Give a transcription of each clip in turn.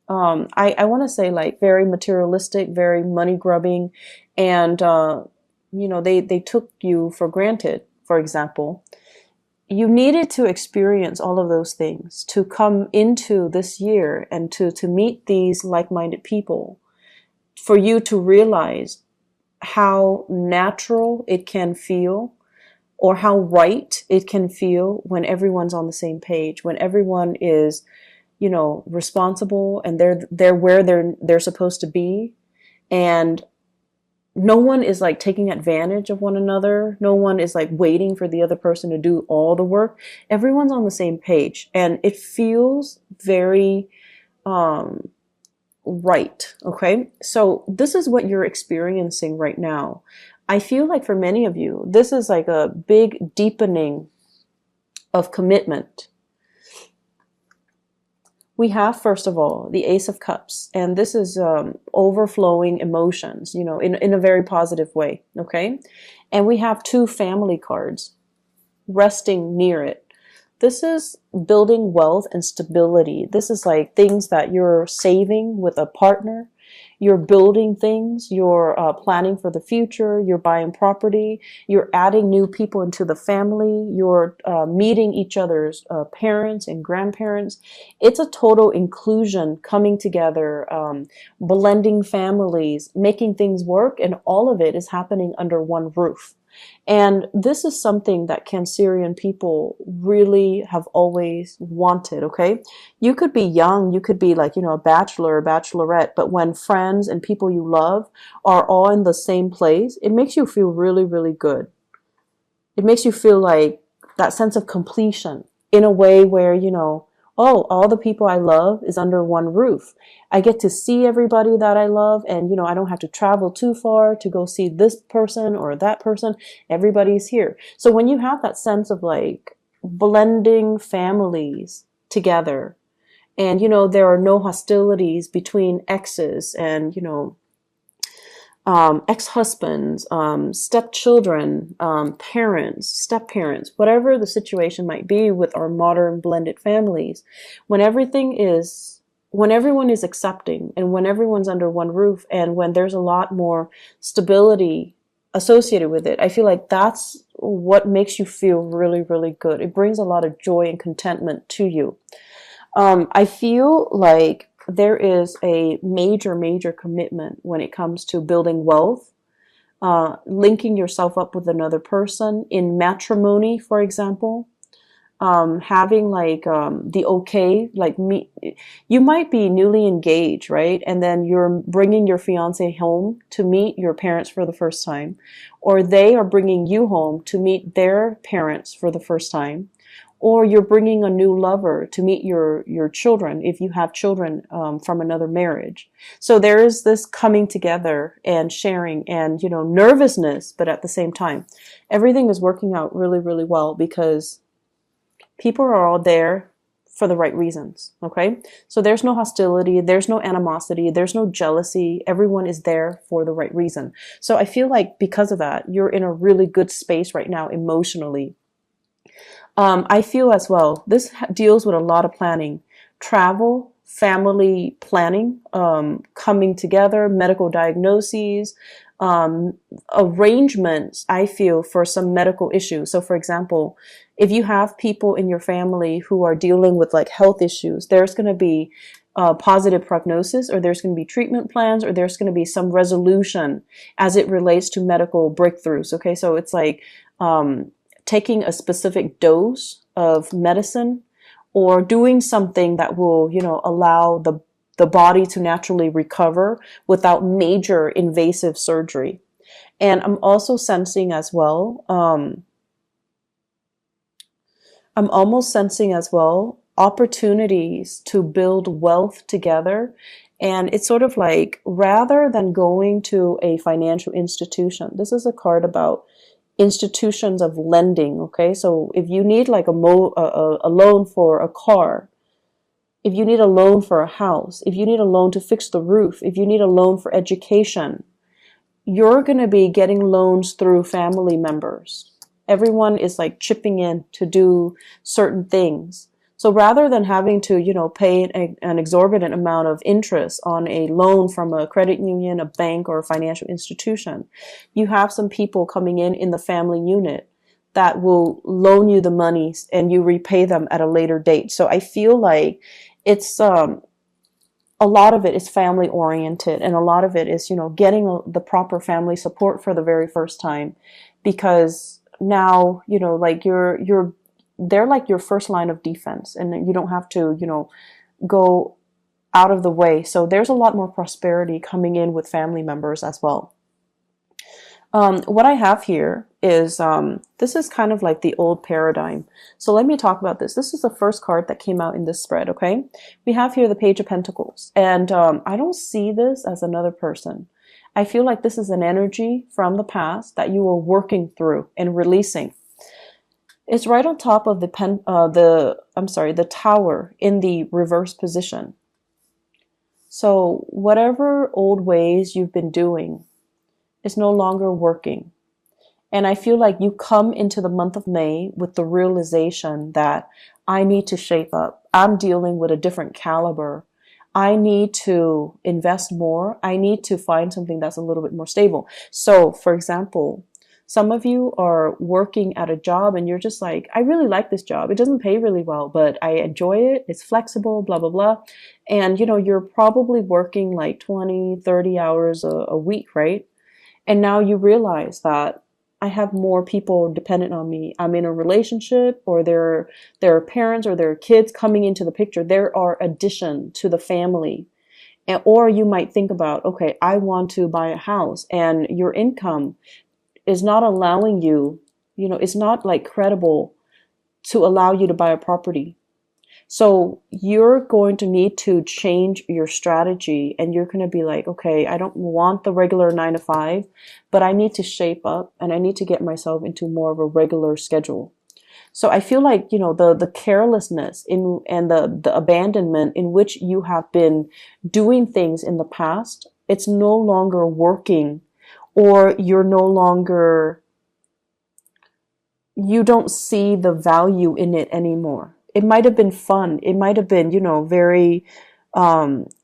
I want to say like very materialistic, very money grubbing, and they took you for granted. For example, you needed to experience all of those things to come into this year and to meet these like-minded people, for you to realize how natural it can feel, or how right it can feel when everyone's on the same page, when everyone is, responsible, and they're where they're supposed to be, and no one is like taking advantage of one another. No one is like waiting for the other person to do all the work. Everyone's on the same page, and it feels very um right. Okay. So this is what you're experiencing right now. I feel like for many of you, this is like a big deepening of commitment. We have, first of all, the Ace of Cups, and this is overflowing emotions, in a very positive way. Okay. And we have two family cards resting near it. This is building wealth and stability. This is like things that you're saving with a partner. You're building things. You're planning for the future. You're buying property. You're adding new people into the family. You're meeting each other's parents and grandparents. It's a total inclusion, coming together, blending families, making things work, and all of it is happening under one roof. And this is something that Cancerian people really have always wanted, okay? You could be young, you could be like, a bachelor or bachelorette, but when friends and people you love are all in the same place, it makes you feel really, really good. It makes you feel like that sense of completion in a way where, oh, all the people I love is under one roof. I get to see everybody that I love, and, I don't have to travel too far to go see this person or that person. Everybody's here. So when you have that sense of like blending families together, and, there are no hostilities between exes and, ex-husbands, stepchildren, parents, step-parents, whatever the situation might be with our modern blended families, when when everyone is accepting, and when everyone's under one roof, and when there's a lot more stability associated with it, I feel like that's what makes you feel really, really good. It brings a lot of joy and contentment to you. I feel like there is a major, major commitment when it comes to building wealth, linking yourself up with another person in matrimony, for example, having like the okay, like me, you might be newly engaged, right? And then you're bringing your fiance home to meet your parents for the first time, or they are bringing you home to meet their parents for the first time. Or you're bringing a new lover to meet your children, if you have children from another marriage. So there is this coming together and sharing and, nervousness, but at the same time, everything is working out really, really well because people are all there for the right reasons, okay? So there's no hostility, there's no animosity, there's no jealousy. Everyone is there for the right reason. So I feel like because of that, you're in a really good space right now emotionally. I feel as well, this deals with a lot of planning, travel, family planning, coming together, medical diagnoses, um, arrangements, I feel, for some medical issues. So for example, if you have people in your family who are dealing with like health issues, there's going to be positive prognosis, or there's going to be treatment plans, or there's going to be some resolution as it relates to medical breakthroughs. Okay, so it's like, taking a specific dose of medicine, or doing something that will, allow the body to naturally recover without major invasive surgery. And I'm also sensing as well, I'm almost sensing as well opportunities to build wealth together. And it's sort of like, rather than going to a financial institution, this is a card about institutions of lending. Okay, so if you need like a loan for a car, if you need a loan for a house, if you need a loan to fix the roof, if you need a loan for education, you're going to be getting loans through family members. Everyone is like chipping in to do certain things. So rather than having to, pay an exorbitant amount of interest on a loan from a credit union, a bank, or a financial institution, you have some people coming in the family unit that will loan you the money and you repay them at a later date. So I feel like it's a lot of it is family oriented, and a lot of it is, getting the proper family support for the very first time, because now, like they're like your first line of defense, and you don't have to, go out of the way. So there's a lot more prosperity coming in with family members as well. What I have here is, this is kind of like the old paradigm. So let me talk about this. This is the first card that came out in this spread, okay? We have here the Page of Pentacles. And I don't see this as another person. I feel like this is an energy from the past that you are working through and releasing. It's right on top of the tower in the reverse position. So whatever old ways you've been doing is no longer working. And I feel like you come into the month of May with the realization that I need to shape up. I'm dealing with a different caliber. I need to invest more. I need to find something that's a little bit more stable. So, for example, some of you are working at a job and you're just like, I really like this job. It doesn't pay really well, but I enjoy it. It's flexible, blah, blah, blah. And, you're probably working like 20, 30 hours a week, right? And now you realize that I have more people dependent on me. I'm in a relationship, or there are parents or there are kids coming into the picture. There are addition to the family. Or you might think about, okay, I want to buy a house, and your income is not allowing you, it's not like credible to allow you to buy a property. So you're going to need to change your strategy, and you're going to be like, okay, I don't want the regular 9 to 5, but I need to shape up and I need to get myself into more of a regular schedule. So I feel like, the carelessness and the abandonment in which you have been doing things in the past, it's no longer working, or you don't see the value in it anymore. It might have been fun. It might have been, very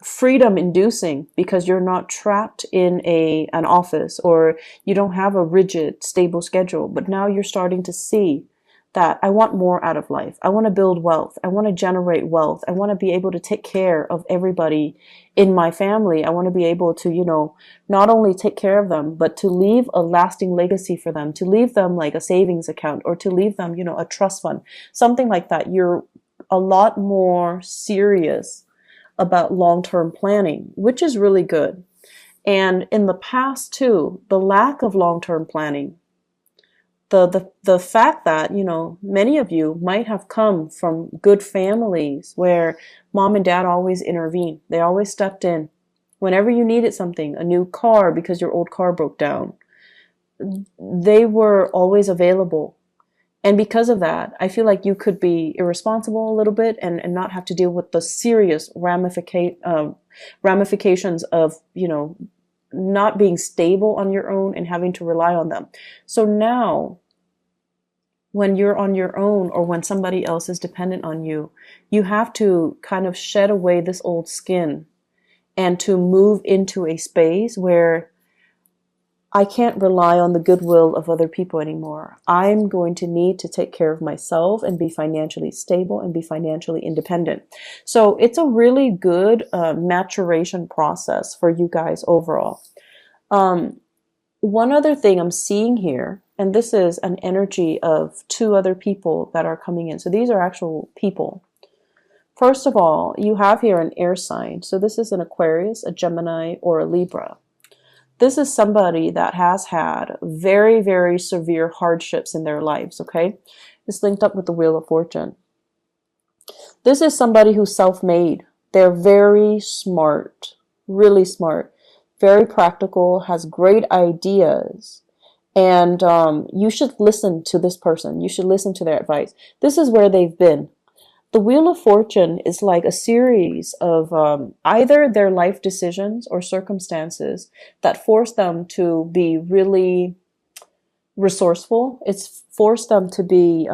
freedom inducing, because you're not trapped in an office, or you don't have a rigid, stable schedule. But now you're starting to see that I want more out of life. I want to build wealth. I want to generate wealth. I want to be able to take care of everybody in my family. I want to be able to, not only take care of them, but to leave a lasting legacy for them, to leave them like a savings account, or to leave them, a trust fund, something like that. You're a lot more serious about long-term planning, which is really good. And in the past too, the lack of long-term planning, the fact that, many of you might have come from good families where mom and dad always intervened. They always stepped in. Whenever you needed something, a new car because your old car broke down, they were always available. And because of that, I feel like you could be irresponsible a little bit and not have to deal with the serious ramifications of, not being stable on your own and having to rely on them. So now, when you're on your own, or when somebody else is dependent on you, you have to kind of shed away this old skin and to move into a space where I can't rely on the goodwill of other people anymore. I'm going to need to take care of myself and be financially stable and be financially independent. So it's a really good maturation process for you guys overall. One other thing I'm seeing here, and this is an energy of 2 other people that are coming in. So these are actual people. First of all, you have here an air sign. So this is an Aquarius, a Gemini, or a Libra. This is somebody that has had very, very severe hardships in their lives, okay? It's linked up with the Wheel of Fortune. This is somebody who's self-made. They're very smart, really smart, very practical, has great ideas. And you should listen to this person. You should listen to their advice. This is where they've been. The Wheel of Fortune is like a series of either their life decisions or circumstances that force them to be really resourceful. It's forced them to be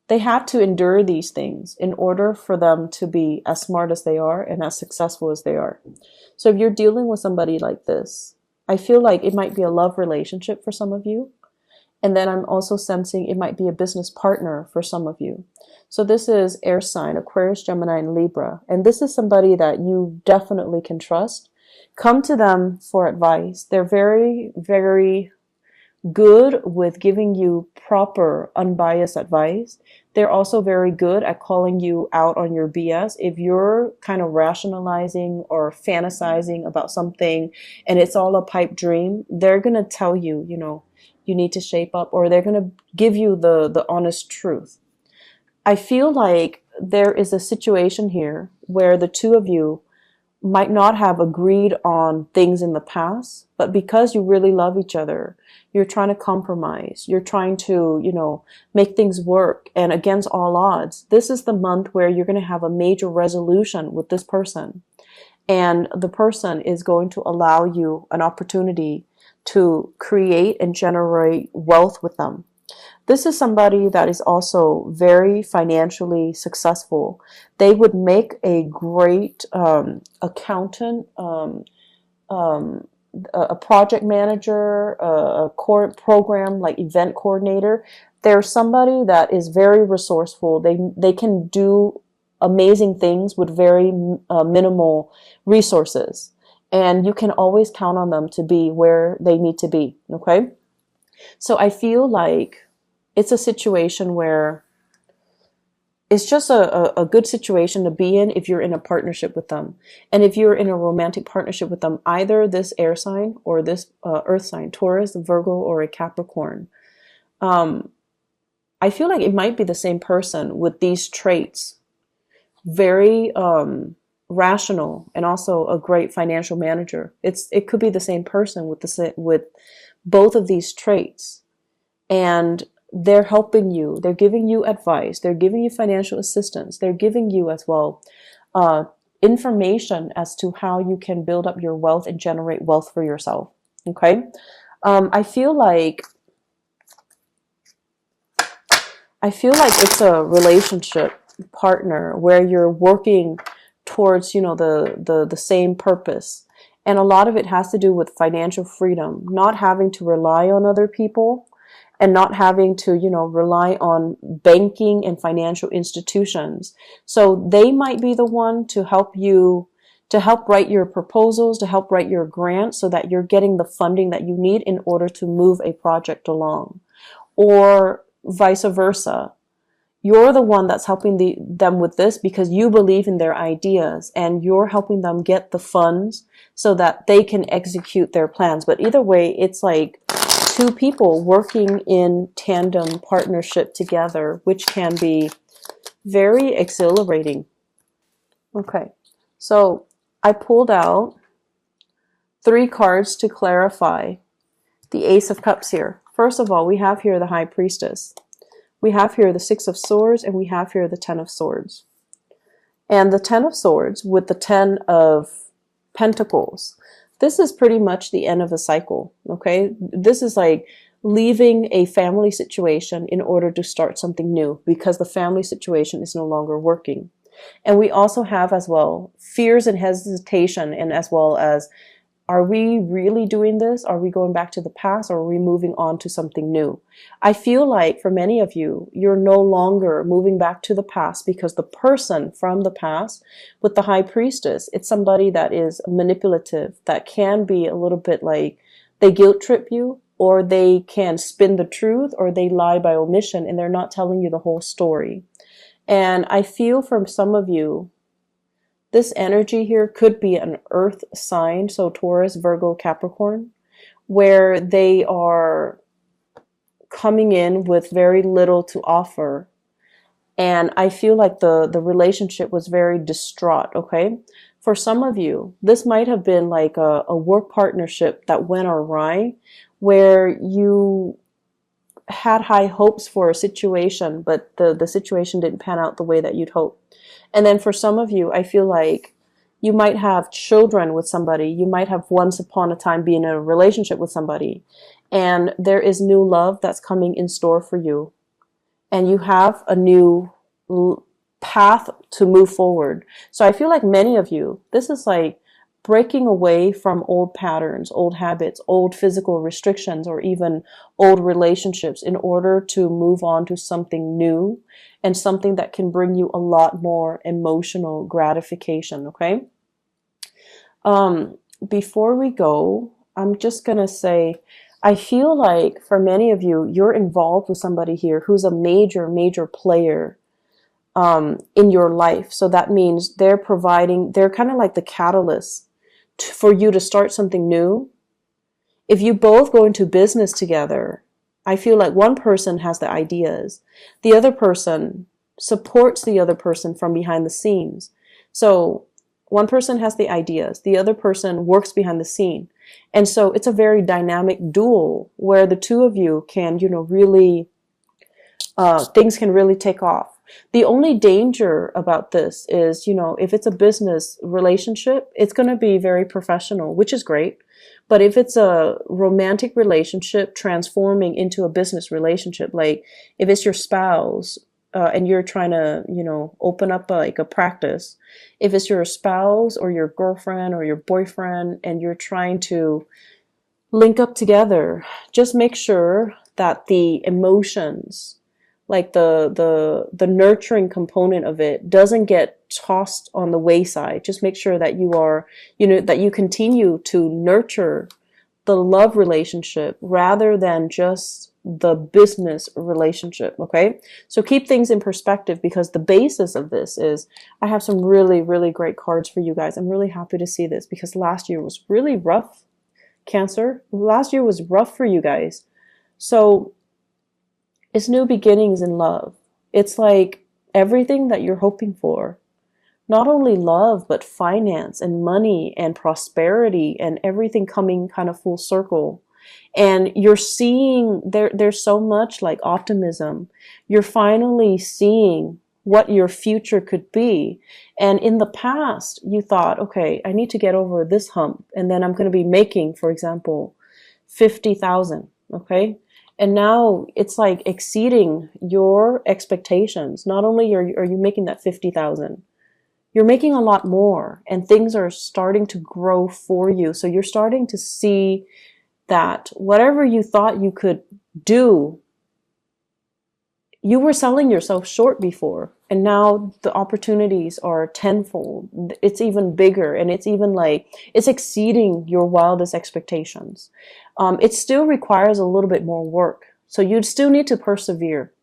They had to endure these things in order for them to be as smart as they are and as successful as they are. So if you're dealing with somebody like this, I feel like it might be a love relationship for some of you. And then I'm also sensing it might be a business partner for some of you. So this is air sign, Aquarius, Gemini, and Libra. And this is somebody that you definitely can trust. Come to them for advice. They're very, very good with giving you proper, unbiased advice. They're also very good at calling you out on your BS. If you're kind of rationalizing or fantasizing about something and it's all a pipe dream, they're going to tell you, you know, you need to shape up, or they're going to give you the honest truth. I feel like there is a situation here where the two of you might not have agreed on things in the past, but because you really love each other, you're trying to compromise. You're trying to, you know, make things work. And against all odds, this is the month where you're going to have a major resolution with this person. And the person is going to allow you an opportunity to create and generate wealth with them. This is somebody that is also very financially successful. They would make a great accountant, a project manager, a core program like event coordinator. They're somebody that is very resourceful. They can do amazing things with very minimal resources. And you can always count on them to be where they need to be, okay? So I feel like it's a situation where it's just a good situation to be in if you're in a partnership with them. And if you're in a romantic partnership with them, either this air sign or this earth sign, Taurus, Virgo, or a Capricorn, I feel like it might be the same person with these traits. Very rational and also a great financial manager. It could be the same person with both of these traits. And they're helping you. They're giving you advice. They're giving you financial assistance. They're giving you as well information as to how you can build up your wealth and generate wealth for yourself. Okay? I feel like it's a relationship partner where you're working towards, you know, the same purpose. And a lot of it has to do with financial freedom, not having to rely on other people and not having to, you know, rely on banking and financial institutions. So they might be the one to help you, to help write your proposals, to help write your grants so that you're getting the funding that you need in order to move a project along. Or vice versa. You're the one that's helping them with this because you believe in their ideas and you're helping them get the funds so that they can execute their plans. But either way, it's like two people working in tandem partnership together, which can be very exhilarating. Okay, so I pulled out 3 cards to clarify the Ace of Cups here. First of all, we have here the High Priestess. We have here the 6 of Swords, and we have here the 10 of Swords. And the 10 of Swords with the 10 of Pentacles. This is pretty much the end of a cycle, okay? This is like leaving a family situation in order to start something new because the family situation is no longer working. And we also have as well fears and hesitation, and as well as, are we really doing this? Are we going back to the past, or are we moving on to something new? I feel like for many of you, you're no longer moving back to the past because the person from the past with the High Priestess, it's somebody that is manipulative, that can be a little bit like they guilt trip you, or they can spin the truth, or they lie by omission and they're not telling you the whole story. And I feel from some of you, this energy here could be an earth sign, so Taurus, Virgo, Capricorn, where they are coming in with very little to offer. And I feel like the relationship was very distraught, okay? For some of you, this might have been like a work partnership that went awry, where you had high hopes for a situation, but the situation didn't pan out the way that you'd hoped. And then for some of you, I feel like you might have children with somebody. You might have once upon a time been in a relationship with somebody. And there is new love that's coming in store for you. and you have a new path to move forward. So I feel like many of you, this is like breaking away from old patterns, old habits, old physical restrictions, or even old relationships in order to move on to something new and something that can bring you a lot more emotional gratification. Okay. Before we go, I'm just going to say, I feel like for many of you, you're involved with somebody here who's a major, major player in your life. So that means they're kind of like the catalyst for you to start something new. If you both go into business together, I feel like one person has the ideas, the other person supports the other person from behind the scenes. So one person has the ideas, the other person works behind the scene. And so it's a very dynamic duel where the two of you can, really, things can really take off. The only danger about this is, if it's a business relationship, it's going to be very professional, which is great. But if it's a romantic relationship transforming into a business relationship, like if it's your spouse, and you're trying to, open up like a practice, if it's your spouse or your girlfriend or your boyfriend and you're trying to link up together, just make sure that the emotions, like the nurturing component of it, doesn't get tossed on the wayside. Just make sure that you are, that you continue to nurture the love relationship rather than just the business relationship. Okay. So keep things in perspective, because the basis of this is, I have some really, really great cards for you guys. I'm really happy to see this because last year was really rough. Cancer, last year was rough for you guys. So it's new beginnings in love. It's like everything that you're hoping for. Not only love, but finance and money and prosperity and everything coming kind of full circle. And you're seeing there's so much like optimism. You're finally seeing what your future could be. And in the past, you thought, okay, I need to get over this hump, and then I'm going to be making, for example, 50,000. Okay. And now it's like exceeding your expectations. Not only are you making that 50,000, you're making a lot more, and things are starting to grow for you. So you're starting to see that whatever you thought you could do, you were selling yourself short before, and now the opportunities are tenfold. It's even bigger, and it's even like it's exceeding your wildest expectations. It still requires a little bit more work, so you'd still need to persevere.